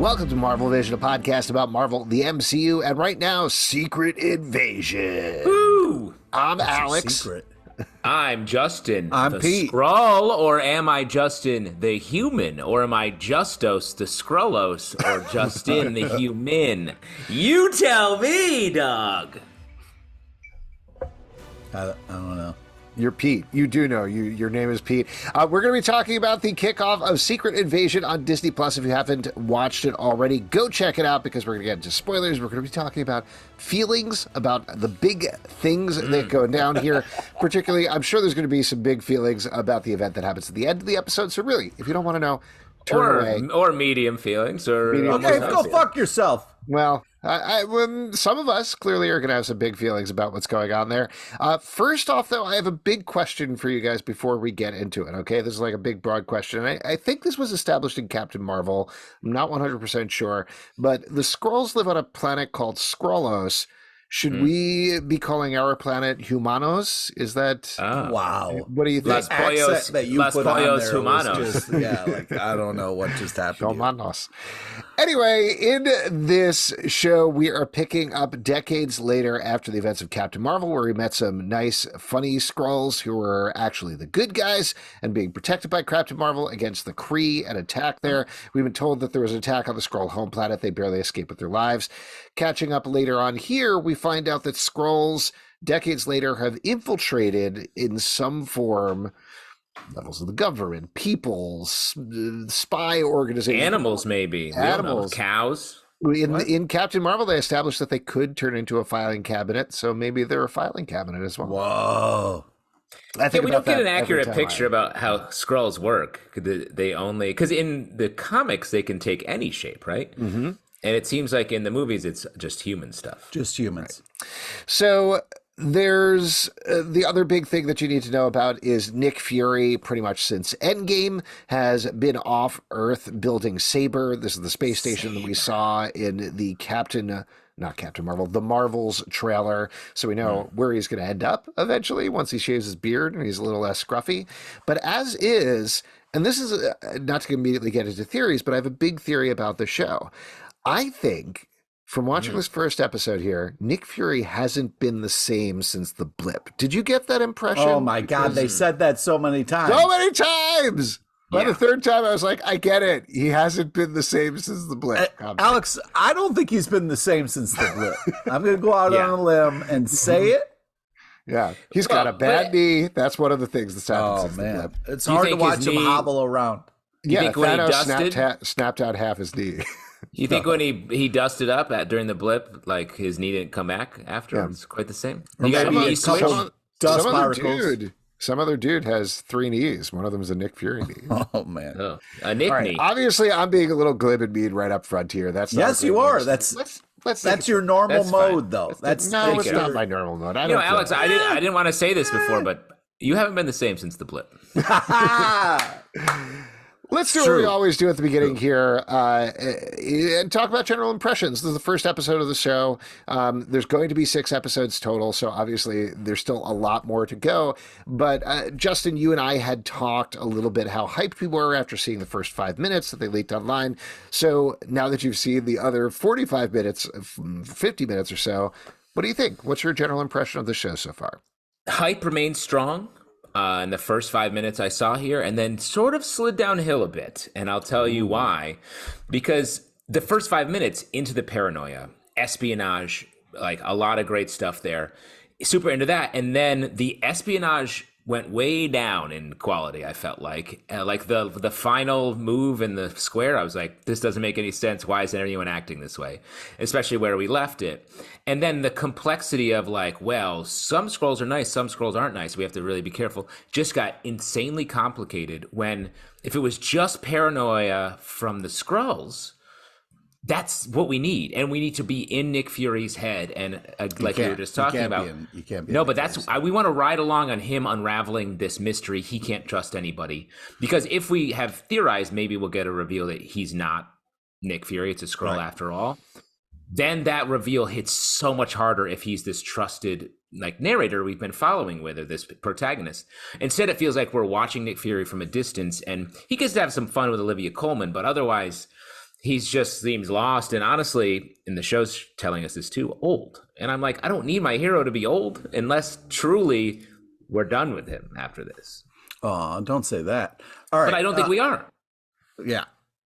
Welcome to Marvel Vision, a podcast about Marvel, the MCU, and right now, Secret Invasion. Woo! I'm Alex. Secret. I'm Justin. I'm the Pete. Skrull, or am I Justin the human? Or am I Justos the Skrullos? Or Justin the human? You tell me, dog. I don't know. You're Pete. You do know. Your name is Pete. We're going to be talking about the kickoff of Secret Invasion on Disney+. If you haven't watched it already, go check it out because we're going to get into spoilers. We're going to be talking about feelings, about the big things that go down here. Particularly, I'm sure there's going to be some big feelings about the event that happens at the end of the episode. So really, if you don't want to know, turn away. Or medium feelings. Okay, go fuck yourself. Well, some of us clearly are going to have some big feelings about what's going on there. First off, though, I have a big question for you guys before we get into it, okay? This is like a big, broad question. I think this was established in Captain Marvel. I'm not 100% sure. But the Skrulls live on a planet called Skrullos. Should we be calling our planet Humanos? Is that... Wow. What do you think? Las Pollos, that you Las put on Pollos there was Humanos. just, yeah, like, I don't know what just happened. Humanos. Anyway, in this show, we are picking up decades later after the events of Captain Marvel, where we met some nice, funny Skrulls who were actually the good guys and being protected by Captain Marvel against the Kree and attack there. We've been told that there was an attack on the Skrull home planet. They barely escaped with their lives. Catching up later on here, we find out that Skrulls, decades later, have infiltrated in some form levels of the government, peoples, spy organizations. Animals, maybe. Animals. Cows. In Captain Marvel, they established that they could turn into a filing cabinet, so maybe they're a filing cabinet as well. Whoa. I think we don't get an accurate picture about how Skrulls work. They only... Because in the comics, they can take any shape, right? Mm-hmm. And it seems like in the movies, it's just human stuff. Just humans. Right. So there's the other big thing that you need to know about is Nick Fury, pretty much since Endgame, has been off Earth building Saber. This is the space station that we saw in the not Captain Marvel, the Marvels trailer. So we know where he's going to end up eventually once he shaves his beard and he's a little less scruffy. But as is, and this is not to immediately get into theories, but I have a big theory about the show. I think from watching this first episode here, Nick Fury hasn't been the same since the blip. Did you get that impression? Oh my God, they said that so many times. So many times! By the third time, I was like, I get it. He hasn't been the same since the blip. Alex, I don't think he's been the same since the blip. I'm going to go out on a limb and say it. Yeah, he's got a bad knee. That's one of the things that's happened since the blip. It's hard to watch him hobble around. You think when he Thanos snapped out half his knee. You think when he dusted up during the blip, like his knee didn't come back after? Yeah. It's quite the same. You got a knee switch? Some other dude has 3 knees. One of them is a Nick Fury knee. Oh, man. Oh, a Nick knee. Obviously, I'm being a little glib and mean right up front here. That's not you are. That's your normal mode, though. It's not my normal mode. Alex, I didn't want to say this before, but you haven't been the same since the blip. Let's do what we always do at the beginning here and talk about general impressions. This is the first episode of the show. There's going to be 6 episodes total, so obviously there's still a lot more to go. But Justin, you and I had talked a little bit how hyped we were after seeing the first 5 minutes that they leaked online. So now that you've seen the other 45 minutes, 50 minutes or so, what do you think? What's your general impression of the show so far? Hype remains strong. In the first 5 minutes I saw here, and then sort of slid downhill a bit. And I'll tell you why. Because the first 5 minutes into the paranoia, espionage, like a lot of great stuff there. Super into that. And then the espionage went way down in quality, I felt like. Like the final move in the square, I was like, this doesn't make any sense. Why isn't anyone acting this way? Especially where we left it. And then the complexity of like, well, some Skrulls are nice, some Skrulls aren't nice. We have to really be careful. Just got insanely complicated when if it was just paranoia from the Skrulls, that's what we need. And we need to be in Nick Fury's head. And like you were just talking about. You can't be. No, but we want to ride along on him unraveling this mystery. He can't trust anybody. Because if we have theorized, maybe we'll get a reveal that he's not Nick Fury. It's a Skrull after all. Then that reveal hits so much harder if he's this trusted like narrator we've been following with, or this protagonist. Instead, it feels like we're watching Nick Fury from a distance, and he gets to have some fun with Olivia Colman, but otherwise he just seems lost. And honestly, in the show's telling us this too, old. And I'm like, I don't need my hero to be old unless truly we're done with him after this. Oh, don't say that. All right. But I don't think we are. Yeah.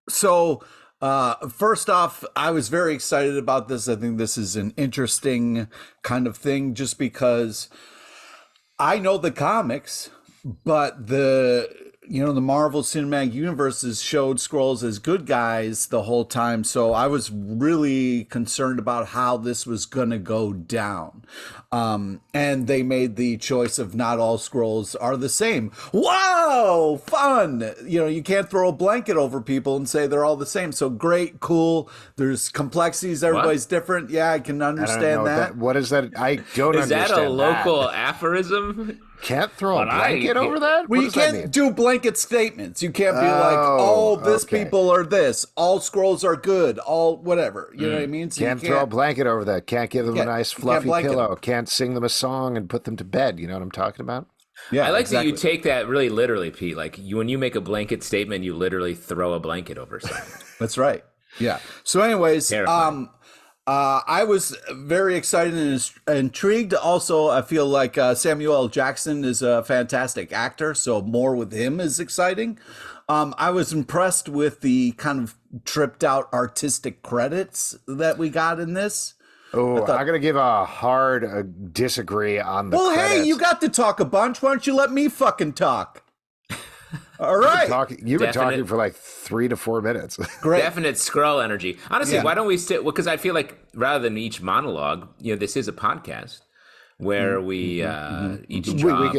So, first off, I was very excited about this. I think this is an interesting kind of thing just because I know the comics, but the Marvel Cinematic Universe has showed Skrulls as good guys the whole time. So I was really concerned about how this was going to go down. And they made the choice of not all Skrulls are the same. Whoa, fun. You can't throw a blanket over people and say they're all the same. So great, cool. There's complexities. Everybody's different. Yeah, I can understand that. What is that? I don't understand that. Is that a local aphorism? Can't throw a blanket over that? Well, you can't do blanket statements. You can't be like, this people are this. All Skrulls are good. All whatever. You know what I mean? So can't throw a blanket over that. Can't give them a nice fluffy pillow. Can't sing them a song and put them to bed. You know what I'm talking about? Yeah, I like that you take that really literally, Pete. Like when you make a blanket statement, you literally throw a blanket over something. That's right. Yeah. So anyways, I was very excited and intrigued. Also, I feel like Samuel L. Jackson is a fantastic actor, so more with him is exciting. I was impressed with the kind of tripped out artistic credits that we got in this. Oh, I'm going to give a hard disagree on the credits. Hey, you got to talk a bunch. Why don't you let me fucking talk? All right. You've been talking for like 3 to 4 minutes. Great. Definite Skrull energy. Honestly, why don't we sit? Well, because I feel like rather than each monologue, this is a podcast where we each drop.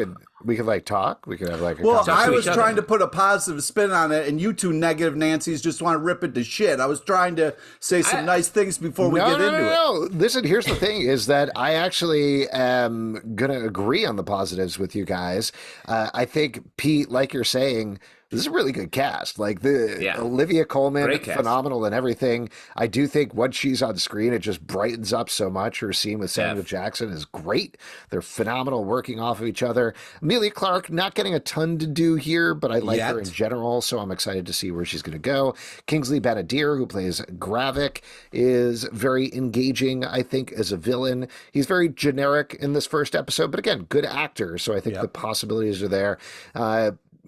We could like talk. We could have like a I was trying to put a positive spin on it, and you two negative Nancys just want to rip it to shit. I was trying to say some nice things before we get into it. No. Listen, here's the thing: is that I actually am gonna agree on the positives with you guys. I think Pete, like you're saying, this is a really good cast. Like Olivia Colman, phenomenal and everything. I do think once she's on screen, it just brightens up so much. Her scene with Samuel Jackson is great. They're phenomenal working off of each other. Amelia Clarke not getting a ton to do here, but I like her in general, so I'm excited to see where she's going to go. Kingsley Ben-Adir, who plays Gravik, is very engaging, I think, as a villain. He's very generic in this first episode, but again, good actor, so I think the possibilities are there.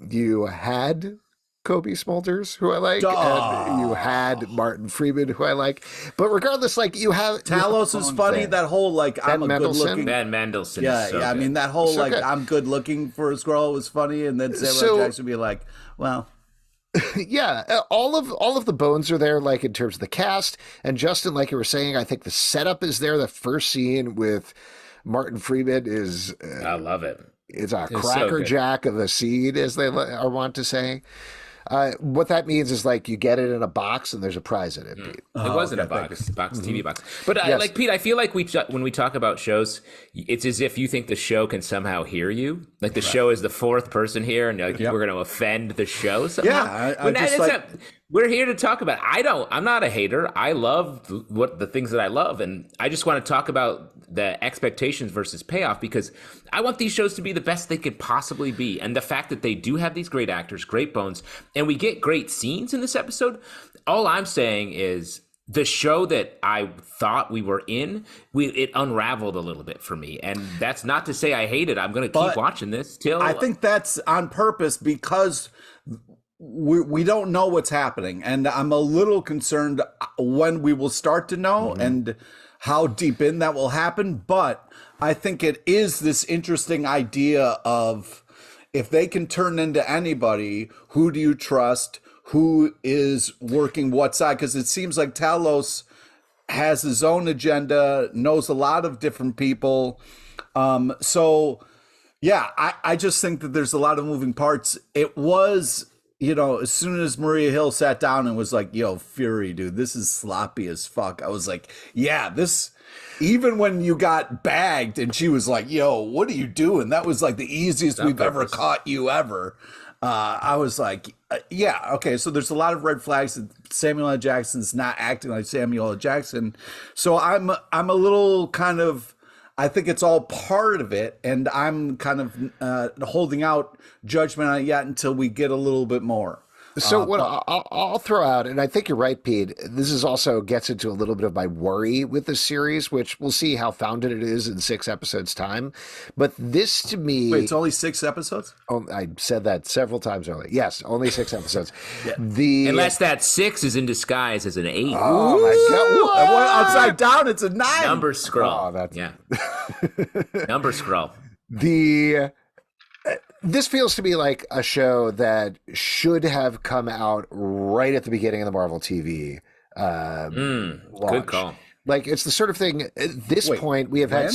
You had Kobe Smulders, who I like, and you had Martin Freeman, who I like. But regardless, like you have Talos is funny. That whole I'm a good looking Ben Mendelsohn. Yeah. I mean that whole I'm good looking for a Skrull was funny, and then Samuel Jackson would be like, well. Yeah, all of the bones are there, like in terms of the cast. And Justin, like you were saying, I think the setup is there. The first scene with Martin Freeman is I love it. It's a crackerjack of a seed, as they are wont to say. What that means is like you get it in a box and there's a prize in it, Pete. It wasn't a box TV box. But like Pete, I feel like when we talk about shows, it's as if you think the show can somehow hear you. Like the show is the fourth person here, and we're going to offend the show somehow. Yeah, we're here to talk about it. I'm not a hater. I love the things that I love, and I just want to talk about the expectations versus payoff, because I want these shows to be the best they could possibly be. And the fact that they do have these great actors, great bones, and we get great scenes in this episode, all I'm saying is the show that I thought we were in, it unraveled a little bit for me. And that's not to say I hate it. I'm going to keep watching this till... I think that's on purpose because... We don't know what's happening, and I'm a little concerned when we will start to know and how deep in that will happen. But I think it is this interesting idea of if they can turn into anybody, who do you trust? Who is working what side? Because it seems like Talos has his own agenda, knows a lot of different people. I just think that there's a lot of moving parts. It was... as soon as Maria Hill sat down and was like, yo, Fury, dude, this is sloppy as fuck. I was like, yeah, this, even when you got bagged and she was like, yo, what are you doing? That was like the easiest we've ever caught you ever. I was like, okay, so there's a lot of red flags that Samuel L. Jackson's not acting like Samuel L. Jackson. So I'm a little kind of, I think it's all part of it, and I'm kind of holding out judgment on it yet until we get a little bit more. So what I'll throw out, and I think you're right, Pete. This is also gets into a little bit of my worry with this series, which we'll see how founded it is in 6 episodes time. But this to me, Wait, it's only 6 episodes? oh, I said that several times earlier. Yes, only 6 episodes. Yeah. Unless that 6 is in disguise as an 8. Oh my god! And what, upside down, it's a 9. Number scroll. Oh, that's yeah. Number scroll. This feels to me like a show that should have come out right at the beginning of the Marvel TV launch. Good call. Like, it's the sort of thing, at this point, we have had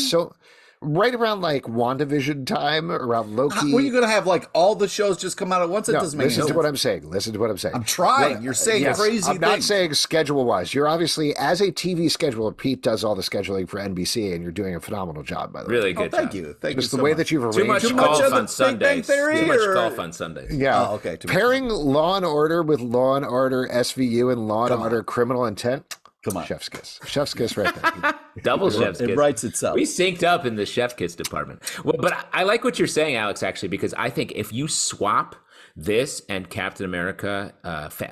right around like WandaVision time, around Loki. What are you going to have, like, all the shows just come out at once? It doesn't make listen sense. to what I'm saying. Listen to what I'm saying. I'm trying. You're saying crazy things. I'm not saying schedule-wise. You're obviously, as a TV scheduler, Pete does all the scheduling for NBC, and you're doing a phenomenal job, by the way. Really good Thank job. you. Thank Just you the so way much. that you've arranged Too much Too golf much of on the Big Bang Sundays. Theory, Too much or- golf on Sundays. Yeah. Oh, okay. Pairing Law and Order with Law and Order SVU and Law and Order Criminal Intent. Come on. Chef's kiss. Chef's kiss right there. Double chef's kiss. It writes itself. We synced up in the chef kiss department. Well, but I like what you're saying, Alex, actually, because I think if you swap this and Captain America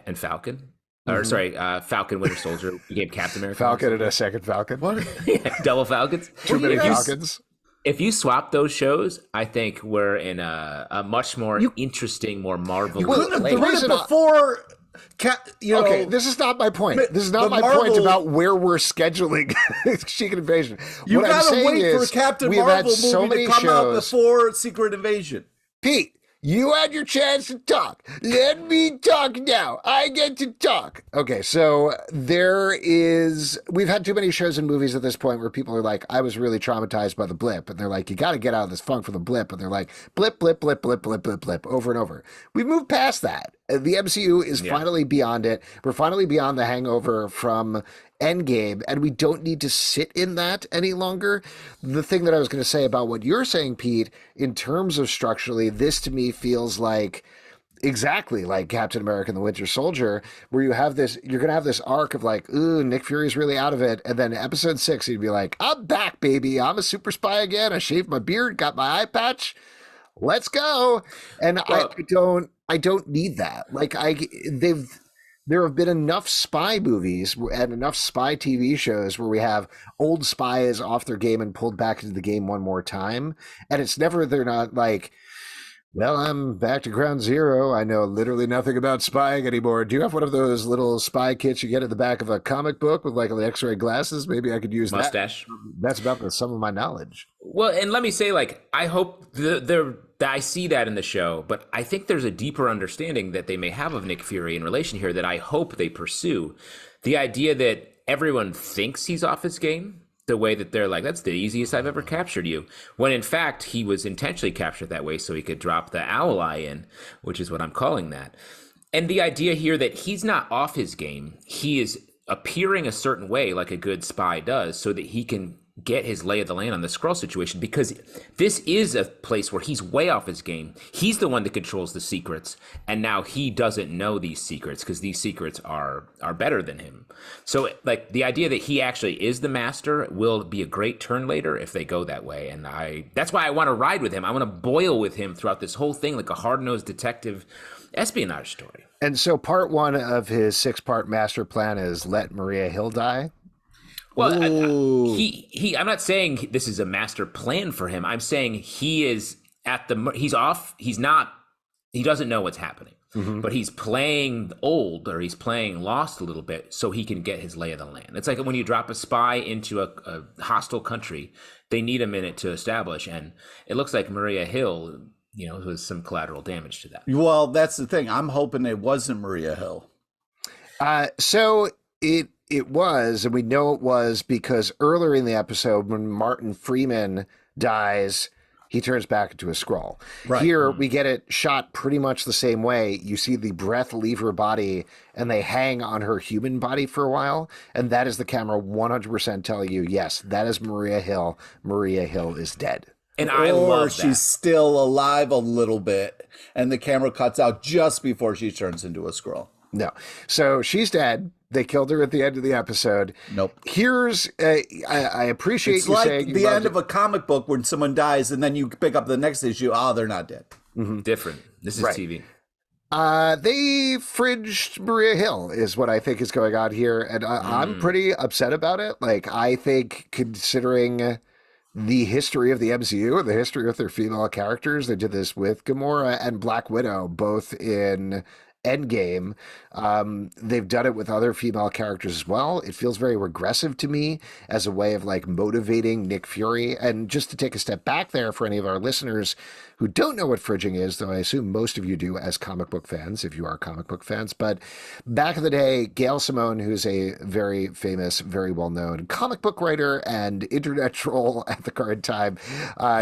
and Falcon, or sorry, Falcon Winter Soldier became Captain America. Falcon and a second Falcon. What? Double Falcons. Too many Falcons. If you swap those shows, I think we're in a much more interesting, more Marvel. Well, the place. reason before... Okay, this is not my point. This is not my point about where we're scheduling Secret Invasion. You what I'm gotta saying wait for is Captain we've had Marvel so movie many to come out shows. before Secret Invasion. Pete, you had your chance to talk. Let me talk now. I get to talk. Okay, so we've had too many shows and movies at this point where people are like, I was really traumatized by the blip. And they're like, you got to get out of this funk from the blip. And they're like, blip, blip, blip, blip, blip, blip, blip, over and over. We've moved past that. The MCU is finally beyond it. We're finally beyond the hangover from Endgame, and we don't need to sit in that any longer. The thing that I was going to say about what you're saying, Pete, in terms of structurally, this to me feels like exactly like Captain America and the Winter Soldier, where you're going to have this arc of like, ooh, Nick Fury's really out of it. And then episode 6, he'd be like, I'm back, baby. I'm a super spy again. I shaved my beard, got my eye patch. Let's go. And I don't need that. Like there have been enough spy movies and enough spy TV shows where we have old spies off their game and pulled back into the game one more time. And it's never, they're not like, well, I'm back to ground zero. I know literally nothing about spying anymore. Do you have one of those little spy kits you get at the back of a comic book with like the X-ray glasses? Maybe I could use mustache. That's about the sum of my knowledge. Well, and let me say, like, I hope that I see that in the show, but I think there's a deeper understanding that they may have of Nick Fury in relation here that I hope they pursue. The idea that everyone thinks he's off his game, the way that they're like, that's the easiest I've ever captured you. When in fact, he was intentionally captured that way so he could drop the owl eye in, which is what I'm calling that. And the idea here that he's not off his game, he is appearing a certain way like a good spy does so that he can get his lay of the land on the Skrull situation, because this is a place where he's way off his game. He's the one that controls the secrets, and now he doesn't know these secrets because these secrets are better than him. So like the idea that he actually is the master will be a great turn later if they go that way. And that's why I want to ride with him. I want to boil with him throughout this whole thing like a hard-nosed detective espionage story. And so part 1 of his 6-part master plan is let Maria Hill die. Well, I'm not saying this is a master plan for him. I'm saying he's off. He doesn't know what's happening, but he's playing old, or he's playing lost a little bit so he can get his lay of the land. It's like when you drop a spy into a hostile country, they need a minute to establish. And it looks like Maria Hill, was some collateral damage to that. Well, that's the thing. I'm hoping it wasn't Maria Hill. So it was, and we know it was because earlier in the episode when Martin Freeman dies, he turns back into a Skrull. Right. Here, we get it shot pretty much the same way. You see the breath leave her body, and they hang on her human body for a while, and that is the camera 100% telling you, yes, that is Maria Hill. Maria Hill is dead. And I love that. She's still alive a little bit, and the camera cuts out just before she turns into a Skrull. No. So she's dead. They killed her at the end of the episode. Nope. Here's, I appreciate it's you like saying the end of a comic book when someone dies and then you pick up the next issue. Oh, they're not dead. Different. This is right. TV. They fridged Maria Hill is what I think is going on here, and I'm pretty upset about it. Like, I think considering the history of the MCU and the history of their female characters, they did this with Gamora and Black Widow, both in Endgame. They've done it with other female characters as well. It feels very regressive to me as a way of like motivating Nick Fury. And just to take a step back there for any of our listeners who don't know what fridging is, though I assume most of you do as comic book fans, if you are comic book fans. But back in the day, Gail Simone, who's a very famous, very well-known comic book writer and internet troll at the current time,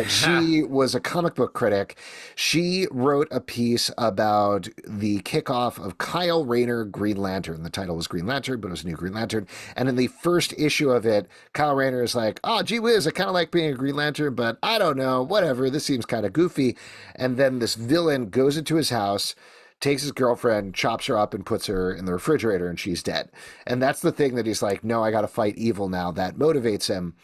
she was a comic book critic. She wrote a piece about the kickoff of Kyle Rayner Green Lantern. The title was Green Lantern, but it was a new Green Lantern. And in the first issue of it, Kyle Rayner is like, oh, gee whiz, I kind of like being a Green Lantern, but I don't know, whatever, this seems kind of goofy. And then this villain goes into his house, takes his girlfriend, chops her up, and puts her in the refrigerator, and she's dead. And that's the thing that he's like, no, I got to fight evil now. That motivates him.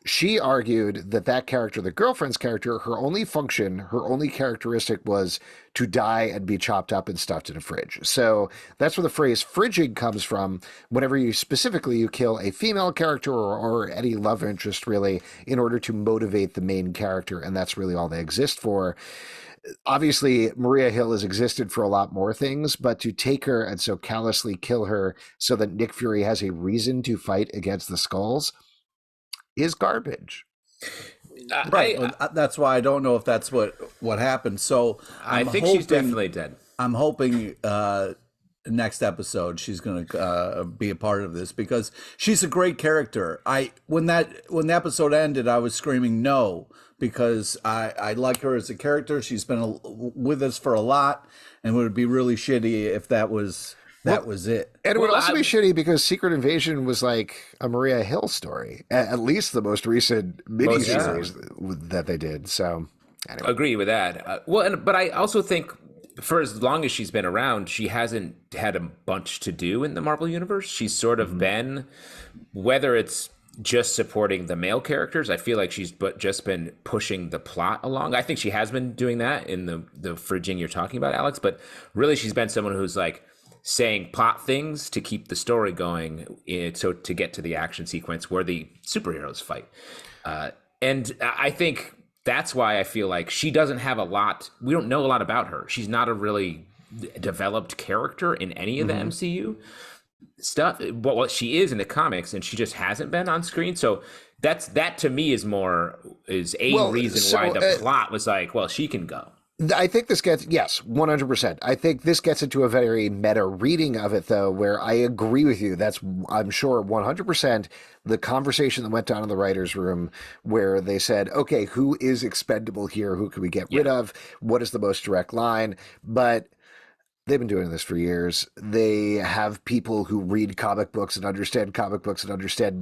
She argued that that character, the girlfriend's character, her only function, her only characteristic was to die and be chopped up and stuffed in a fridge. So that's where the phrase fridging comes from. Whenever you specifically you kill a female character or any love interest, really, in order to motivate the main character, and that's really all they exist for. Obviously, Maria Hill has existed for a lot more things, but to take her and so callously kill her so that Nick Fury has a reason to fight against the Skrulls is garbage. Right. That's why I don't know if that's what happened. So I think she's definitely dead. I'm hoping next episode she's going to be a part of this because she's a great character. When the episode ended, I was screaming no because I like her as a character. She's been with us for a lot, and it would be really shitty if that was it. And it would also be shitty because Secret Invasion was like a Maria Hill story, at least the most recent miniseries that they did. So, anyway. Agree with that. But I also think for as long as she's been around, she hasn't had a bunch to do in the Marvel Universe. She's sort of been, whether it's just supporting the male characters, I feel like she's just been pushing the plot along. I think she has been doing that in the fridging you're talking about, Alex. But really, she's been someone who's like, saying plot things to keep the story going, so to get to the action sequence where the superheroes fight. And I think that's why I feel like she doesn't have a lot. We don't know a lot about her. She's not a really developed character in any of the MCU stuff. But what she is in the comics, and she just hasn't been on screen. So that to me is a reason why the plot was like, well, she can go. I think this gets, yes, 100%. I think this gets into a very meta reading of it, though, where I agree with you. That's, I'm sure, 100% the conversation that went down in the writer's room where they said, okay, who is expendable here? Who can we get rid of? What is the most direct line? But they've been doing this for years. They have people who read comic books and understand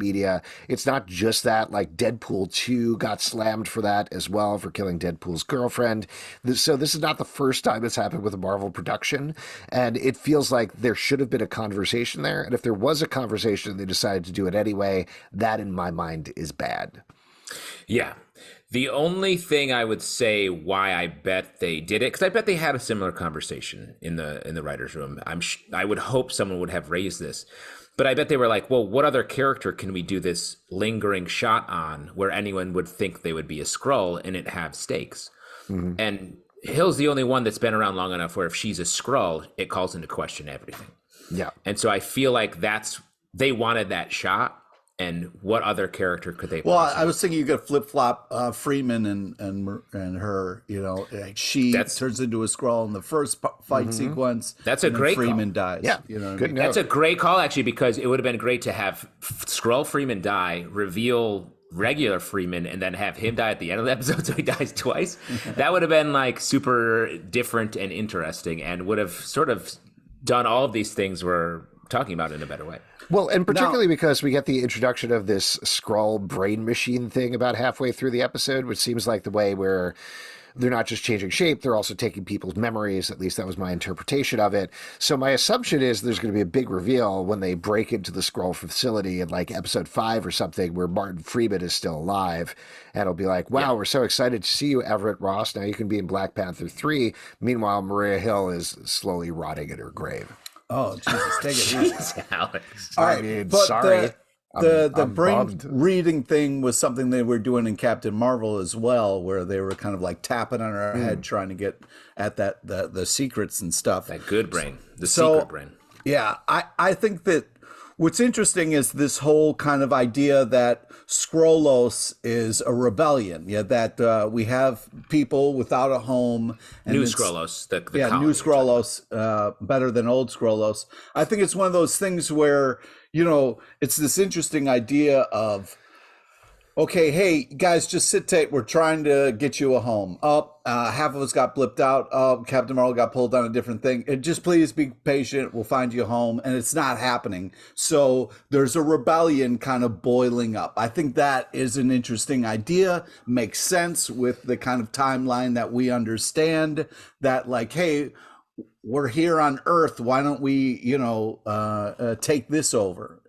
media. It's not just that, like Deadpool 2 got slammed for that as well, for killing Deadpool's girlfriend. So this is not the first time it's happened with a Marvel production. And it feels like there should have been a conversation there. And if there was a conversation and they decided to do it anyway, that in my mind is bad. Yeah. The only thing I would say why I bet they did it, because I bet they had a similar conversation in the writer's room. I would hope someone would have raised this, but I bet they were like, well, what other character can we do this lingering shot on where anyone would think they would be a Skrull and it have stakes? Mm-hmm. And Hill's the only one that's been around long enough where if she's a Skrull, it calls into question everything. Yeah. And so I feel like they wanted that shot. And what other character could they? Well, I was thinking you could flip flop Freeman and her. You know, like she turns into a Skrull in the first fight sequence. That's a great Freeman call. dies. Yeah, you know, that's a great call actually, because it would have been great to have Skrull Freeman die, reveal regular Freeman, and then have him die at the end of the episode, so he dies twice. That would have been like super different and interesting, and would have sort of done all of these things where talking about it in a better way. Well, and particularly because we get the introduction of this Skrull brain machine thing about halfway through the episode, which seems like the way where they're not just changing shape, they're also taking people's memories. At least that was my interpretation of it. So my assumption is there's going to be a big reveal when they break into the Skrull facility in like episode 5 or something, where Martin Freeman is still alive. And it'll be like, wow, we're so excited to see you, Everett Ross. Now you can be in Black Panther 3. Meanwhile, Maria Hill is slowly rotting in her grave. Oh, Jesus, take it easy. Jeez, Alex. All right, I mean, but sorry. The I'm brain bummed. reading thing was something they were doing in Captain Marvel as well, where they were kind of like tapping on our head, trying to get at the secrets and stuff. That good brain, the secret brain. Yeah, I think that what's interesting is this whole kind of idea that Skrullos is a rebellion. Yeah, that we have people without a home. And New Skrullos, the new colony. Skrullos, better than old Skrullos. I think it's one of those things where, you know, it's this interesting idea of, okay, hey, guys, just sit tight. We're trying to get you a home. Half of us got blipped out. Captain Marvel got pulled on a different thing. And just please be patient. We'll find you a home. And it's not happening. So there's a rebellion kind of boiling up. I think that is an interesting idea. Makes sense with the kind of timeline that we understand, that like, hey, we're here on Earth. Why don't we, take this over?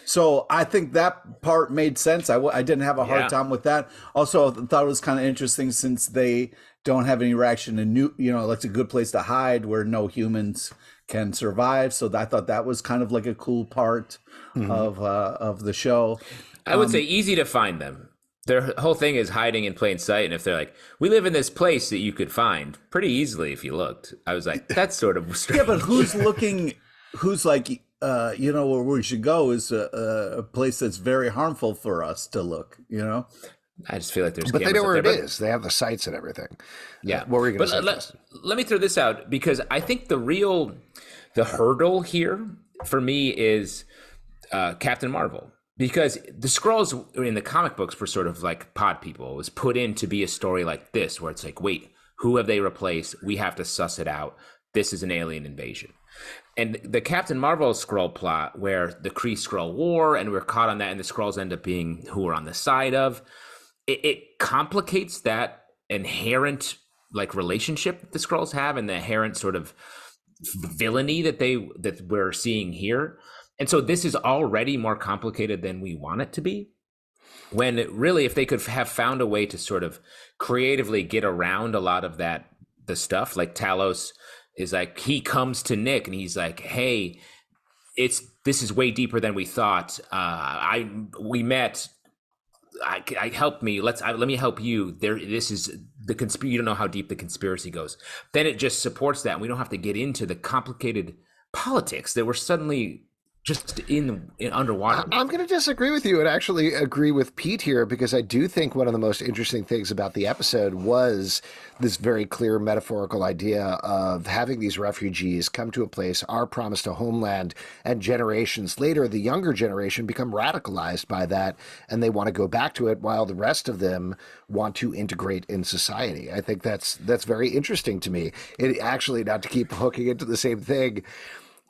So I think that part made sense. I didn't have a hard time with that. Also, I thought it was kind of interesting since they don't have any reaction to it's a good place to hide where no humans can survive. So I thought that was kind of like a cool part of the show. I would say easy to find them. Their whole thing is hiding in plain sight. And if they're like, we live in this place that you could find pretty easily if you looked, I was like, that's sort of strange. Yeah, but who's looking, who's like, where we should go is a place that's very harmful for us to look, I just feel like there's But they know where there, it is. They have the sites and everything. Yeah. What were you going to say? Let me throw this out, because I think the hurdle here for me is Captain Marvel. Because the Skrulls in the comic books were sort of like pod people. It was put in to be a story like this, where it's like, wait, who have they replaced? We have to suss it out. This is an alien invasion. And the Captain Marvel Skrull plot, where the Kree-Skrull war, and we're caught on that, and the Skrulls end up being who we're on the side of, it complicates that inherent like relationship that the Skrulls have, and the inherent sort of villainy that we're seeing here. And so this is already more complicated than we want it to be. When really, if they could have found a way to sort of creatively get around a lot of the stuff, like Talos is like, he comes to Nick and he's like, hey, this is way deeper than we thought. We met. I helped me. Let me help you. This is the conspiracy. You don't know how deep the conspiracy goes. Then it just supports that. We don't have to get into the complicated politics that we're suddenly just in underwater. I'm going to disagree with you and actually agree with Pete here, because I do think one of the most interesting things about the episode was this very clear metaphorical idea of having these refugees come to a place, are promised a homeland, and generations later, the younger generation become radicalized by that, and they want to go back to it while the rest of them want to integrate in society. I think that's very interesting to me. It actually, not to keep hooking into the same thing,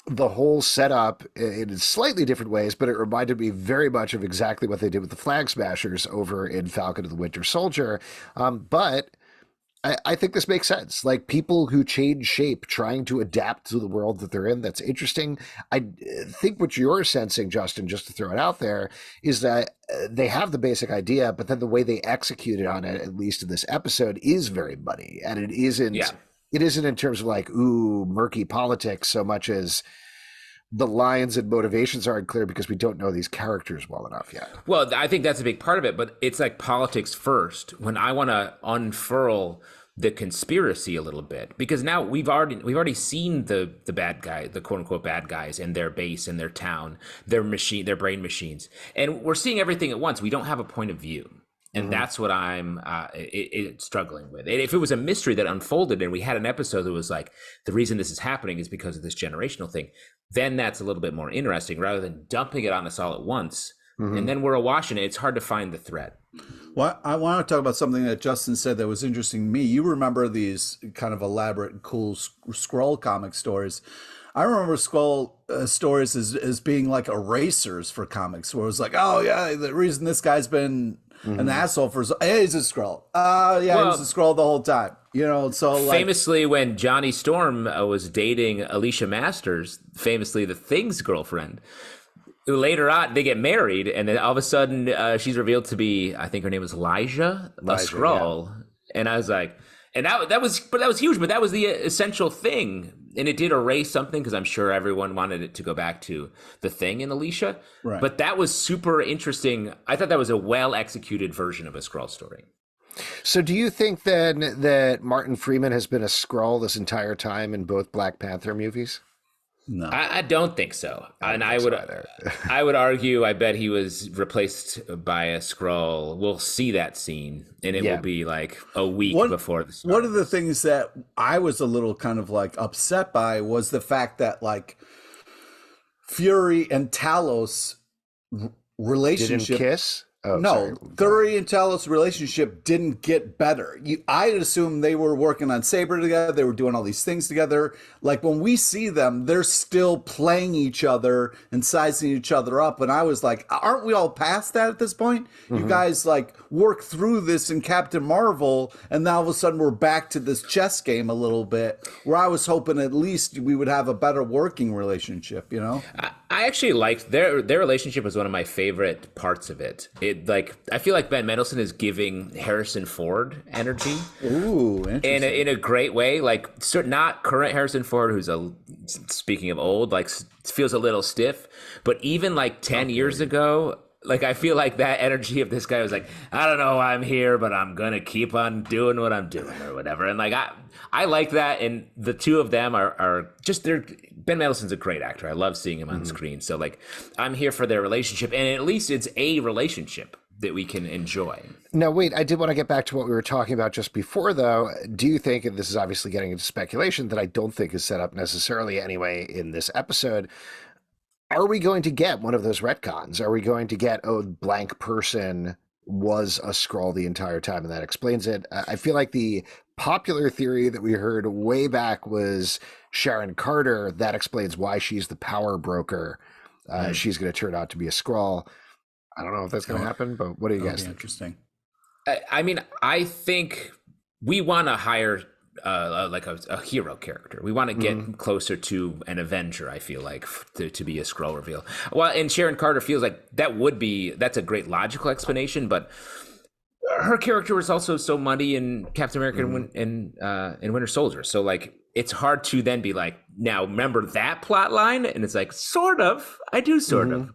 the whole setup in slightly different ways, but it reminded me very much of exactly what they did with the Flag Smashers over in Falcon and the Winter Soldier. But I think this makes sense. Like, people who change shape, trying to adapt to the world that they're in, that's interesting. I think what you're sensing, Justin, just to throw it out there, is that they have the basic idea, but then the way they executed on it, at least in this episode, is very muddy. And it isn't... Yeah. It isn't in terms of like, murky politics so much as the lines and motivations aren't clear because we don't know these characters well enough yet. Well, I think that's a big part of it, but it's like politics first. When I want to unfurl the conspiracy a little bit, because now we've already seen the bad guy, the quote unquote bad guys, in their base, in their town, their brain machines, and we're seeing everything at once. We don't have a point of view. And that's what I'm struggling with. And if it was a mystery that unfolded and we had an episode that was like, the reason this is happening is because of this generational thing, then that's a little bit more interesting, rather than dumping it on us all at once. And then we're awash in it. It's hard to find the thread. Well, I want to talk about something that Justin said that was interesting to me. You remember these kind of elaborate, cool Skrull comic stories. I remember Skull stories as being like erasers for comics, where it was like, oh yeah, the reason this guy's been an asshole for he's a Skrull. Yeah, he was a Skrull the whole time. So like famously, when Johnny Storm was dating Alicia Masters, famously the Thing's girlfriend, later on they get married, and then all of a sudden she's revealed to be, I think her name was Elijah, a Skrull, and I was like, and that was huge, but that was the essential thing, and it did erase something because I'm sure everyone wanted it to go back to the Thing and Alicia, right. But that was super interesting. I thought that was a well executed version of a Skrull story. So do you think then that Martin Freeman has been a Skrull this entire time in both Black Panther movies? No, I don't think so. And I would argue, I bet he was replaced by a Skrull. We'll see that scene, and it will be like a week before the start. One of the things that I was a little kind of like upset by was the fact that like Fury and Talos relationship didn't kiss. Oh, no, sorry. Fury and Talos' relationship didn't get better. I assume they were working on Saber together. They were doing all these things together. Like when we see them, they're still playing each other and sizing each other up. And I was like, aren't we all past that at this point? You guys like work through this in Captain Marvel, and now all of a sudden we're back to this chess game a little bit, where I was hoping at least we would have a better working relationship, I actually liked their relationship. Was one of my favorite parts of it. I feel like Ben Mendelsohn is giving Harrison Ford energy. Ooh, interesting. In a great way. Like, not current Harrison Ford, who's speaking of old, like feels a little stiff. But even like 10 years ago, like I feel like that energy of this guy was like, I don't know why I'm here, but I'm gonna keep on doing what I'm doing or whatever. And like I like that, and the two of them are just Ben Mendelsohn's a great actor. I love seeing him on screen. So like I'm here for their relationship, and at least it's a relationship that we can enjoy. Now, wait, I did want to get back to what we were talking about just before, though. Do you think, and this is obviously getting into speculation that I don't think is set up necessarily anyway in this episode, are we going to get one of those retcons? Are we going to get, blank person was a Skrull the entire time, and that explains it? I feel like the popular theory that we heard way back was Sharon Carter. That explains why she's the power broker. She's going to turn out to be a Skrull. I don't know if that's going to happen, but what do you guys think? Interesting. I mean, I think we want to hire like a hero character. We want to get closer to an Avenger, I feel like, to be a Skrull reveal. Well, and Sharon Carter feels like that's a great logical explanation, but her character was also so muddy in Captain America and Winter Soldier. So like, it's hard to then be like, now remember that plot line? And it's like, sort of. I do sort of.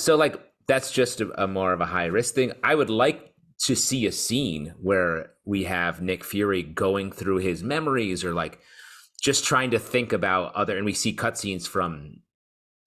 So like, that's just a more of a high risk thing. I would like to see a scene where we have Nick Fury going through his memories, or like just trying to think about and we see cutscenes from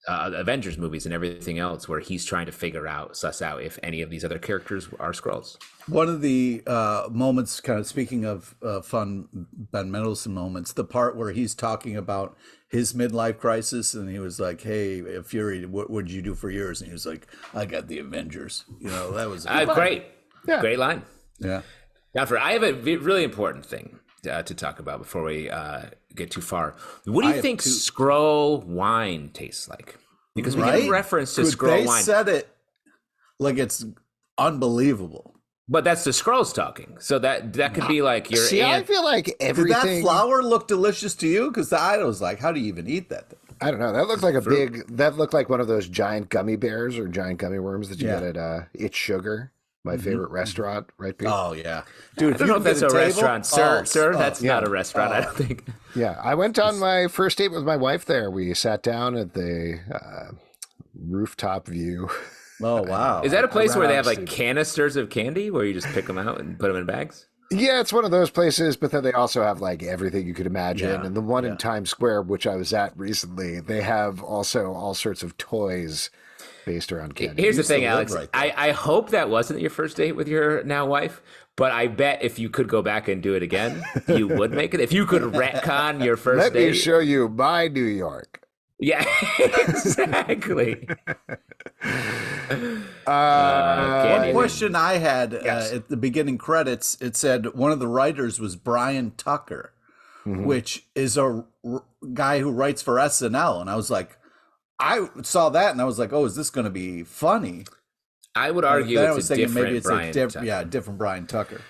Avengers movies and everything else where he's trying to suss out if any of these other characters are Skrulls. One of the moments, kind of speaking of fun Ben Mendelsohn moments, the part where he's talking about his midlife crisis, and he was like, "Hey, Fury, what would you do for yours?" And he was like, "I got the Avengers." That was great, great line. Yeah. Now, I have a really important thing to talk about before we get too far. What do you think Skrull wine tastes like? Because we get a reference to Skrull wine. They said it like it's unbelievable. But that's the Skrulls talking, so that could be like your. See, I feel like everything. Did that flour look delicious to you? Because I was like, how do you even eat that thing? I don't know. That looked like that looked like one of those giant gummy bears or giant gummy worms that you get at It's Sugar, my favorite restaurant, right, Pete? Oh yeah, dude. I don't know if that's a restaurant, sir. That's not a restaurant. I don't think. Yeah, I went on my first date with my wife there. We sat down at the rooftop view. Oh, wow. Is that a place where they have like canisters of candy where you just pick them out and put them in bags? Yeah, it's one of those places, but then they also have like everything you could imagine. Yeah, and the one in Times Square, which I was at recently, they have also all sorts of toys based around candy. Here's the thing, Alex. I hope that wasn't your first date with your now wife, but I bet if you could go back and do it again, you would make it. If you could retcon your first date. Let me show you my New York. Yeah, exactly. One question I had at the beginning credits, it said one of the writers was Brian Tucker. which is a guy who writes for SNL. And I was like, I saw that and I was like, oh, is this going to be funny? I would argue then it's a different Brian Tucker. Yeah, different Brian Tucker.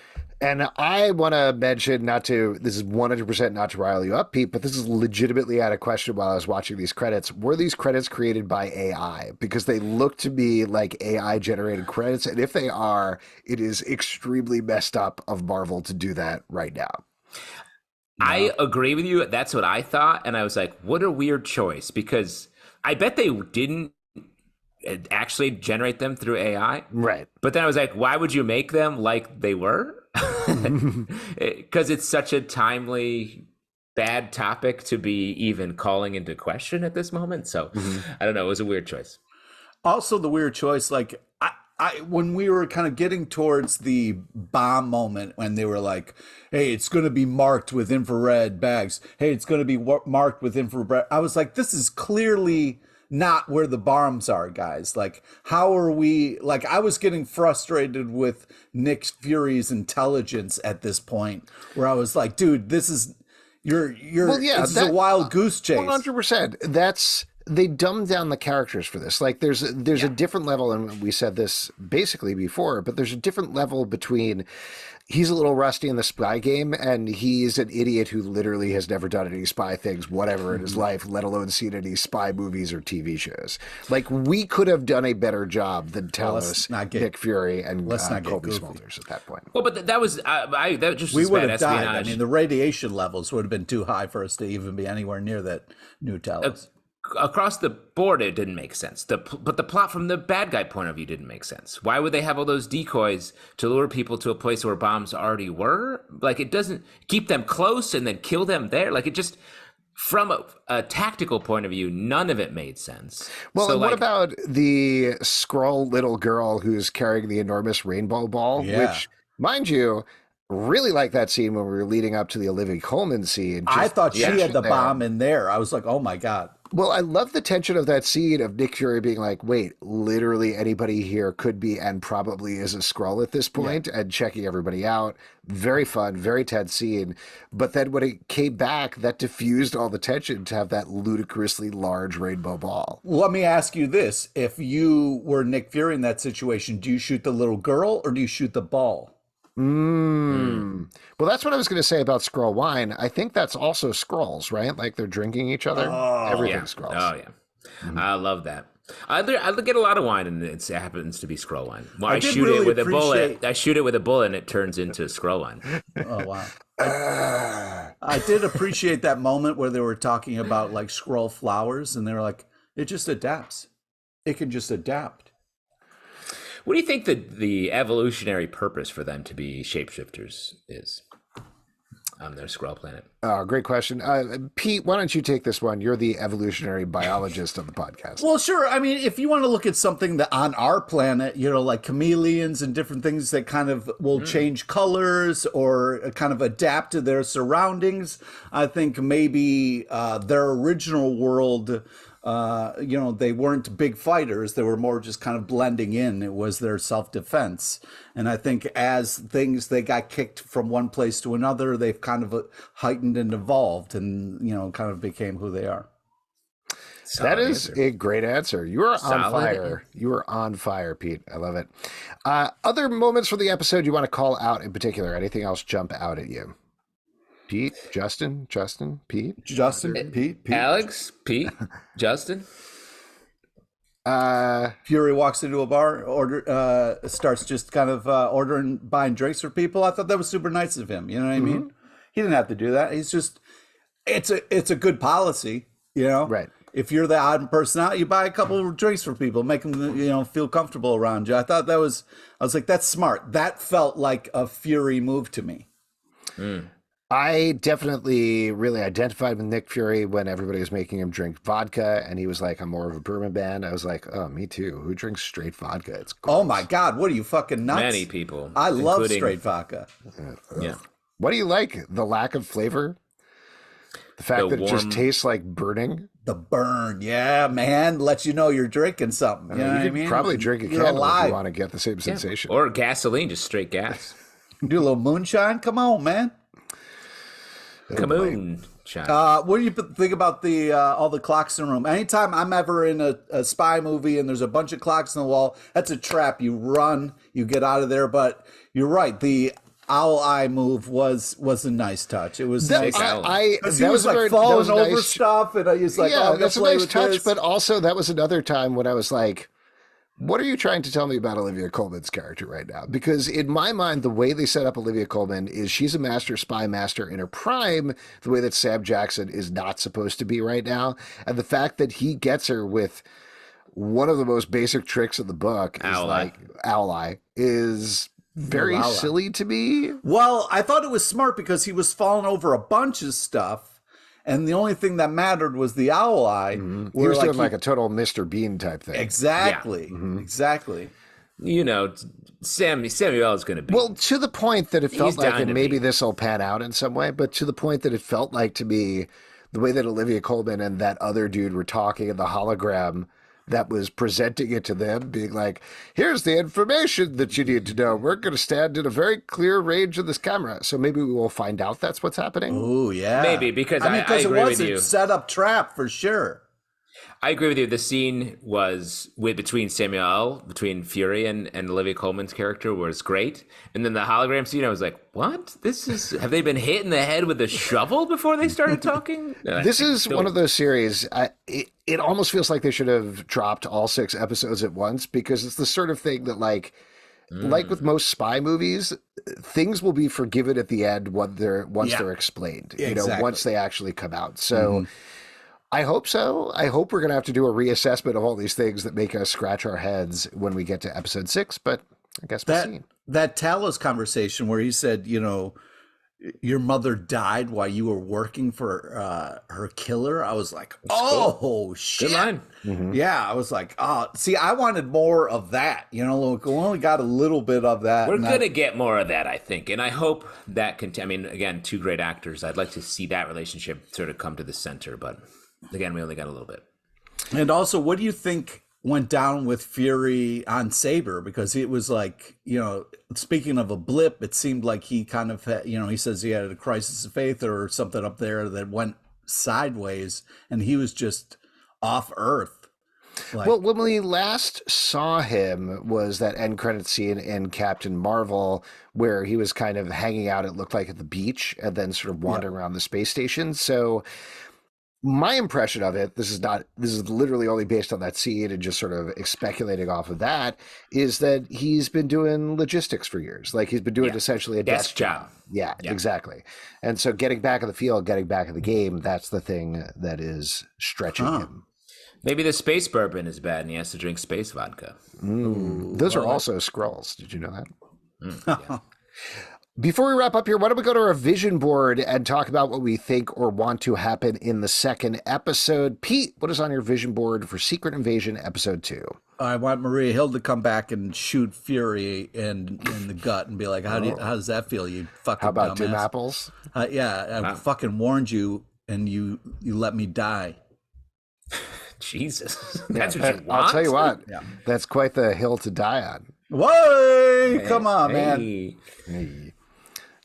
And I want to mention, this is 100% not to rile you up, Pete, but this is legitimately out of question while I was watching these credits. Were these credits created by AI? Because they look to me like AI-generated credits, and if they are, it is extremely messed up of Marvel to do that right now. I agree with you. That's what I thought, and I was like, what a weird choice, because I bet they didn't actually generate them through AI. Right. But then I was like, why would you make them like they were? Because it's such a timely, bad topic to be even calling into question at this moment. So I don't know. It was a weird choice. Also, the weird choice, like, when we were kind of getting towards the bomb moment when they were like, hey, it's going to be marked with infrared bags. Hey, it's going to be marked with infrared. I was like, this is clearly not where the bombs are, guys. Like, how are we, like, I was getting frustrated with Nick Fury's intelligence at this point, where I was like, dude, this is this is a wild goose chase. 100%. They dumbed down the characters for this. Like, there's a different level, and we said this basically before, but there's a different level between he's a little rusty in the spy game, and he's an idiot who literally has never done any spy things, whatever, in his life, let alone seen any spy movies or TV shows. Like, we could have done a better job than Talos, Nick Fury, and Colby Smulders at that point. Well, but that was that just we was would bad have died. espionage. I mean, the radiation levels would have been too high for us to even be anywhere near that new Talos. Across the board, it didn't make sense. But the plot from the bad guy point of view didn't make sense. Why would they have all those decoys to lure people to a place where bombs already were? Like, it doesn't keep them close and then kill them there. Like, it just, from a tactical point of view, none of it made sense. Well, so, and what about the Skrull little girl who's carrying the enormous rainbow ball? Yeah. Which, mind you, really like that scene when we were leading up to the Olivia Colman scene. I thought she had the bomb in there. I was like, oh my God. Well, I love the tension of that scene of Nick Fury being like, wait, literally anybody here could be and probably is a Skrull at this point, and checking everybody out. Very fun, very tense scene. But then when it came back, that diffused all the tension to have that ludicrously large rainbow ball. Let me ask you this. If you were Nick Fury in that situation, do you shoot the little girl or do you shoot the ball? Well, that's what I was going to say about Skrull wine. I think that's also Skrulls, right? Like, they're drinking each other. Everything's Skrulls. Oh, yeah. I love that. I get a lot of wine, and it happens to be Skrull wine. Well, I shoot it with a bullet. I shoot it with a bullet, and it turns into Skrull wine. Oh, wow. I did appreciate that moment where they were talking about, like, Skrull flowers, and they were like, it just adapts. It can just adapt. What do you think the evolutionary purpose for them to be shapeshifters is on their Skrull planet? Oh, great question. Pete, why don't you take this one? You're the evolutionary biologist of the podcast. Well, sure. I mean, if you want to look at something that on our planet, you know, like chameleons and different things that kind of will change colors or kind of adapt to their surroundings, I think maybe their original world, you know, they weren't big fighters. They were more just kind of blending in. It was their self-defense. And I think as they got kicked from one place to another, they've kind of heightened and evolved and, you know, kind of became who they are. That is a great answer. You are on fire. You are on fire, Pete. I love it. Other moments from the episode you want to call out in particular? Anything else jump out at you? Pete, Justin, Pete, Pete, Alex, Pete, Justin. Fury walks into a bar, starts just kind of buying drinks for people. I thought that was super nice of him. You know what I mean? He didn't have to do that. He's just, it's a good policy, you know? Right. If you're the odd person out, you buy a couple of drinks for people, make them, you know, feel comfortable around you. I was like, that's smart. That felt like a Fury move to me. I definitely really identified with Nick Fury when everybody was making him drink vodka, and he was like, I'm more of a bourbon man. I was like, oh, me too. Who drinks straight vodka? It's gross. Oh, my God. What are you, fucking nuts? Many people. I love straight vodka. Yeah. What do you like? The lack of flavor? The fact that it just tastes like burning? The burn, yeah, man. Lets you know you're drinking something. You know what I mean? Probably drink a candle if you want to get the same sensation. Or gasoline, just straight gas. Do a little moonshine? Come on, man. Come on, Sean. What do you think about the all the clocks in the room? Anytime I'm ever in a spy movie and there's a bunch of clocks in the wall, that's a trap. You run, you get out of there. But you're right. The owl eye move was a nice touch. It was nice. That was like falling over stuff, and I was like, yeah, oh, that's a nice touch. But also, that was another time when I was like, what are you trying to tell me about Olivia Colman's character right now? Because in my mind, the way they set up Olivia Colman is she's a master spy master in her prime, the way that Sam Jackson is not supposed to be right now. And the fact that he gets her with one of the most basic tricks in the book is Owl Eye is very silly to me. Well, I thought it was smart because he was falling over a bunch of stuff. And the only thing that mattered was the owl eye. Mm-hmm. He was doing like a total Mr. Bean type thing. Exactly. Yeah. Mm-hmm. Exactly. You know, Samuel is going to be. Well, to the point that it felt like, and maybe this will pan out in some way, but to the point that it felt like to me, the way that Olivia Colman and that other dude were talking in the hologram that was presenting it to them, being like, here's the information that you need to know. We're going to stand in a very clear range of this camera. So maybe we will find out that's what's happening. Oh, yeah. Maybe, because I agree with you. It was a set-up trap for sure. I agree with you. The scene was between Fury and Olivia Colman's character was great. And then the hologram scene, I was like, what? Have they been hit in the head with a shovel before they started talking? This is one of those series. It almost feels like they should have dropped all 6 episodes at once, because it's the sort of thing that like with most spy movies, things will be forgiven at the end once they're explained, Exactly. Once they actually come out. So I hope so. I hope we're going to have to do a reassessment of all these things that make us scratch our heads when we get to episode 6, but I guess we'll see. That Talos conversation where he said, your mother died while you were working for her killer. I was like, oh, shit. Good line. Mm-hmm. Yeah, I was like, oh, see, I wanted more of that. We only got a little bit of that. We're going to get more of that, I think. And I hope that again, 2 great actors. I'd like to see that relationship sort of come to the center, but again, we only got a little bit. And also, what do you think went down with Fury on Saber? Because it was like, speaking of a blip, it seemed like he kind of had, he says he had a crisis of faith or something up there that went sideways, and he was just off Earth. Well, when we last saw him was that end credit scene in Captain Marvel where he was kind of hanging out, it looked like, at the beach, and then sort of wandering around the space station. So my impression of it, this is literally only based on that scene and just sort of speculating off of that, is that he's been doing logistics for years. Like he's been doing essentially a desk job. Yeah, exactly. And so getting back in the field, getting back in the game, that's the thing that is stretching him. Maybe the space bourbon is bad and he has to drink space vodka. Those are also Skrulls. Did you know that? Yeah. Before we wrap up here, why don't we go to our vision board and talk about what we think or want to happen in the second episode? Pete, what is on your vision board for Secret Invasion episode 2? I want Maria Hill to come back and shoot Fury in the gut and be like, how does that feel, you fucking How about dumbass? Tim Apples? I fucking warned you and you let me die. Jesus. That's what you want? I'll tell you what, that's quite the hill to die on. Whoa, come on, man. Hey.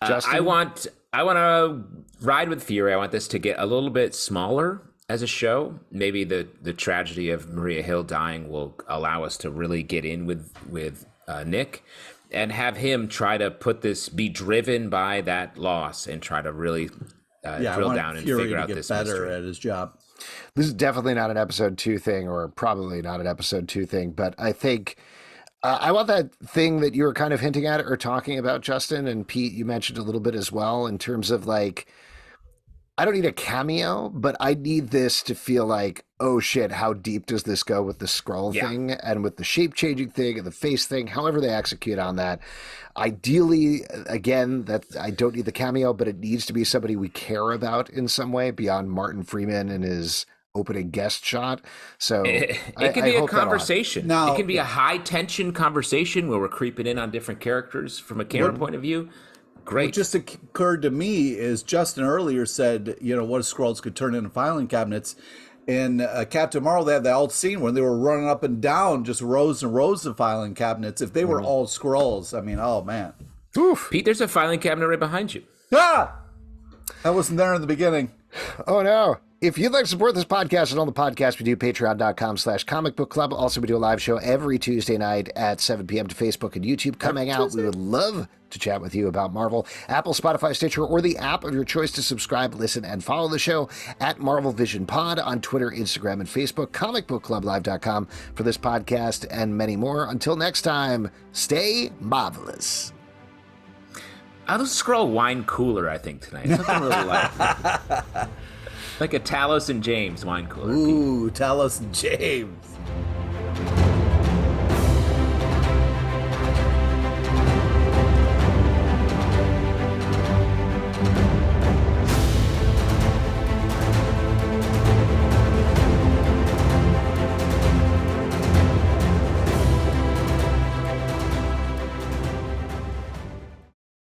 I want to ride with Fury. I want this to get a little bit smaller as a show. Maybe the tragedy of Maria Hill dying will allow us to really get in with Nick and have him try to be driven by that loss and try to really drill down and figure out this better mystery. At his job. This is definitely not an episode 2 thing, or probably not an episode 2 thing, but I think I want that thing that you were kind of hinting at or talking about, Justin, and Pete, you mentioned a little bit as well, in terms of like, I don't need a cameo, but I need this to feel like, oh shit, how deep does this go with the Skrull thing and with the shape-changing thing and the face thing, however they execute on that. Ideally, again, that I don't need the cameo, but it needs to be somebody we care about in some way beyond Martin Freeman and his opening guest shot. So it can be a conversation. It can be a high tension conversation where we're creeping in on different characters from a camera point of view. Great. What just occurred to me is Justin earlier said, what if Skrulls could turn into filing cabinets? In Captain Marvel, they had that old scene when they were running up and down just rows and rows of filing cabinets. If they were all Skrulls, I mean, oh man. Oof. Pete, there's a filing cabinet right behind you. Ah! That wasn't there in the beginning. Oh, no. If you'd like to support this podcast and all the podcasts we do, patreon.com/comic book club. Also, we do a live show every Tuesday night at 7 p.m. to Facebook and YouTube. Come hang out. We would love to chat with you about Marvel. Apple, Spotify, Stitcher, or the app of your choice to subscribe, listen, and follow the show at Marvel Vision Pod on Twitter, Instagram, and Facebook. comicbookclublive.com for this podcast and many more. Until next time, stay marvelous. I'll scroll wine cooler, I think, tonight. Something really light. Like a Talos and James wine cooler. Ooh, Talos and James.